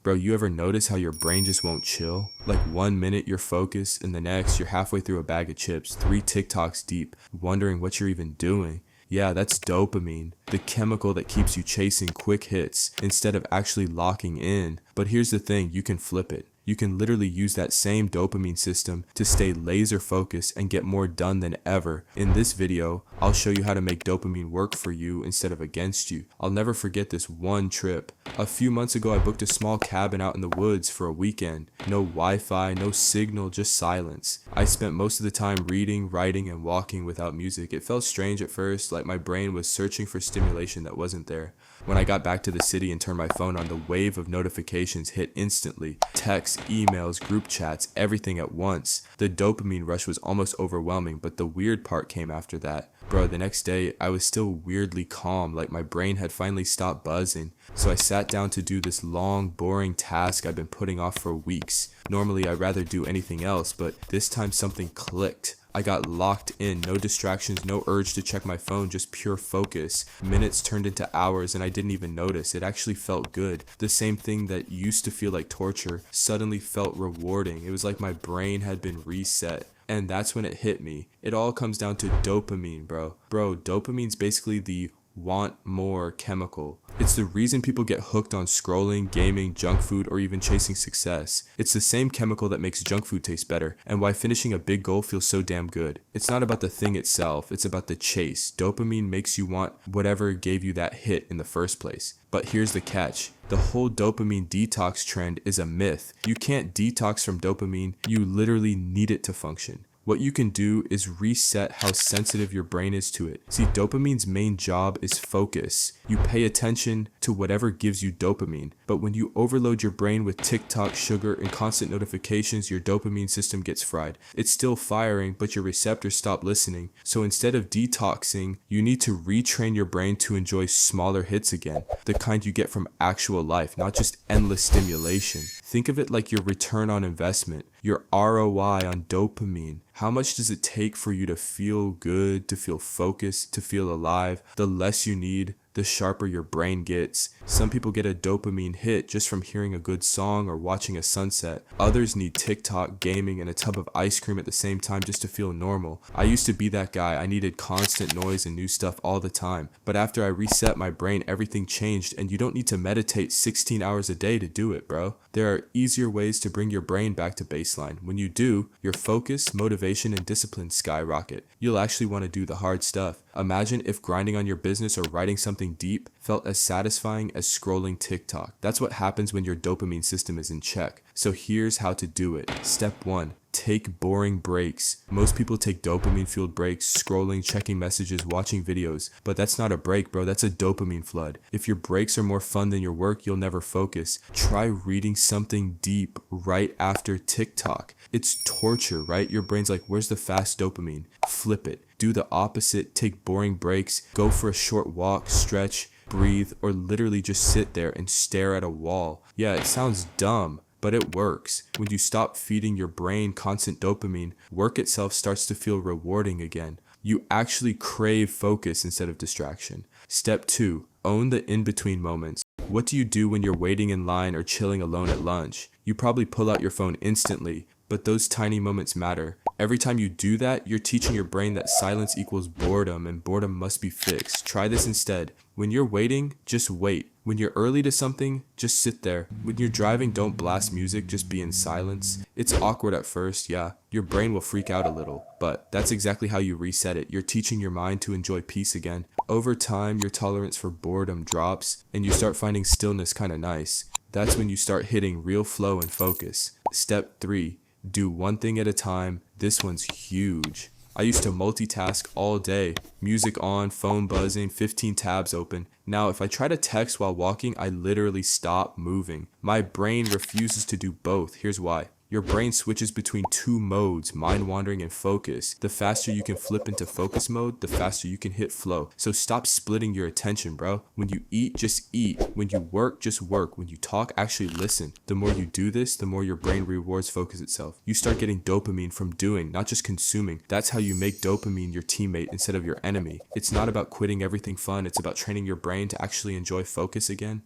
Bro, you ever notice how your brain just won't chill? Like 1 minute you're focused and the next you're halfway through a bag of chips, 3 TikToks deep, wondering what you're even doing. Yeah, that's dopamine, the chemical that keeps you chasing quick hits instead of actually locking in. But here's the thing, you can flip it. You can literally use that same dopamine system to stay laser focused and get more done than ever. In this video, I'll show you how to make dopamine work for you instead of against you. I'll never forget this one trip. A few months ago, I booked a small cabin out in the woods for a weekend. No Wi-Fi, no signal, just silence. I spent most of the time reading, writing, and walking without music. It felt strange at first, like my brain was searching for stimulation that wasn't there. When I got back to the city and turned my phone on, the wave of notifications hit instantly. Texts, emails, group chats, everything at once. The dopamine rush was almost overwhelming, but the weird part came after that. Bro, the next day, I was still weirdly calm, like my brain had finally stopped buzzing. So I sat down to do this long, boring task I've been putting off for weeks. Normally, I'd rather do anything else, but this time something clicked. I got locked in, no distractions, no urge to check my phone, just pure focus. Minutes turned into hours and I didn't even notice. It actually felt good. The same thing that used to feel like torture suddenly felt rewarding. It was like my brain had been reset. And that's when it hit me. It all comes down to dopamine, bro. Bro, dopamine's basically the want more chemical. It's the reason people get hooked on scrolling, gaming, junk food, or even chasing success. It's the same chemical that makes junk food taste better, and why finishing a big goal feels so damn good. It's not about the thing itself, it's about the chase. Dopamine makes you want whatever gave you that hit in the first place. But here's the catch. The whole dopamine detox trend is a myth. You can't detox from dopamine, you literally need it to function. What you can do is reset how sensitive your brain is to it. See, dopamine's main job is focus. You pay attention to whatever gives you dopamine. But when you overload your brain with TikTok, sugar, and constant notifications, your dopamine system gets fried. It's still firing, but your receptors stop listening. So instead of detoxing, you need to retrain your brain to enjoy smaller hits again. The kind you get from actual life, not just endless stimulation. Think of it like your return on investment, your ROI on dopamine. How much does it take for you to feel good, to feel focused, to feel alive? The less you need, the sharper your brain gets. Some people get a dopamine hit just from hearing a good song or watching a sunset. Others need TikTok, gaming, and a tub of ice cream at the same time just to feel normal. I used to be that guy. I needed constant noise and new stuff all the time. But after I reset my brain, everything changed, and you don't need to meditate 16 hours a day to do it, bro. There are easier ways to bring your brain back to baseline. When you do, your focus, motivation, and discipline skyrocket. You'll actually want to do the hard stuff. Imagine if grinding on your business or writing something deep felt as satisfying as scrolling TikTok. That's what happens when your dopamine system is in check. So here's how to do it. Step 1. Take boring breaks. Most people take dopamine-fueled breaks, scrolling, checking messages, watching videos. But that's not a break, bro. That's a dopamine flood. If your breaks are more fun than your work, you'll never focus. Try reading something deep right after TikTok. It's torture, right? Your brain's like, where's the fast dopamine? Flip it. Do the opposite. Take boring breaks. Go for a short walk, stretch, breathe, or literally just sit there and stare at a wall. Yeah, it sounds dumb, but it works. When you stop feeding your brain constant dopamine, work itself starts to feel rewarding again. You actually crave focus instead of distraction. Step 2, own the in-between moments. What do you do when you're waiting in line or chilling alone at lunch? You probably pull out your phone instantly, but those tiny moments matter. Every time you do that, you're teaching your brain that silence equals boredom and boredom must be fixed. Try this instead. When you're waiting, just wait. When you're early to something, just sit there. When you're driving, don't blast music, just be in silence. It's awkward at first, yeah. Your brain will freak out a little, but that's exactly how you reset it. You're teaching your mind to enjoy peace again. Over time, your tolerance for boredom drops, and you start finding stillness kind of nice. That's when you start hitting real flow and focus. Step 3. Do one thing at a time. This one's huge. I used to multitask all day. Music on, phone buzzing, 15 tabs open. Now, if I try to text while walking, I literally stop moving. My brain refuses to do both. Here's why. Your brain switches between two modes, mind wandering and focus. The faster you can flip into focus mode, the faster you can hit flow. So stop splitting your attention, bro. When you eat, just eat. When you work, just work. When you talk, actually listen. The more you do this, the more your brain rewards focus itself. You start getting dopamine from doing, not just consuming. That's how you make dopamine your teammate instead of your enemy. It's not about quitting everything fun. It's about training your brain to actually enjoy focus again.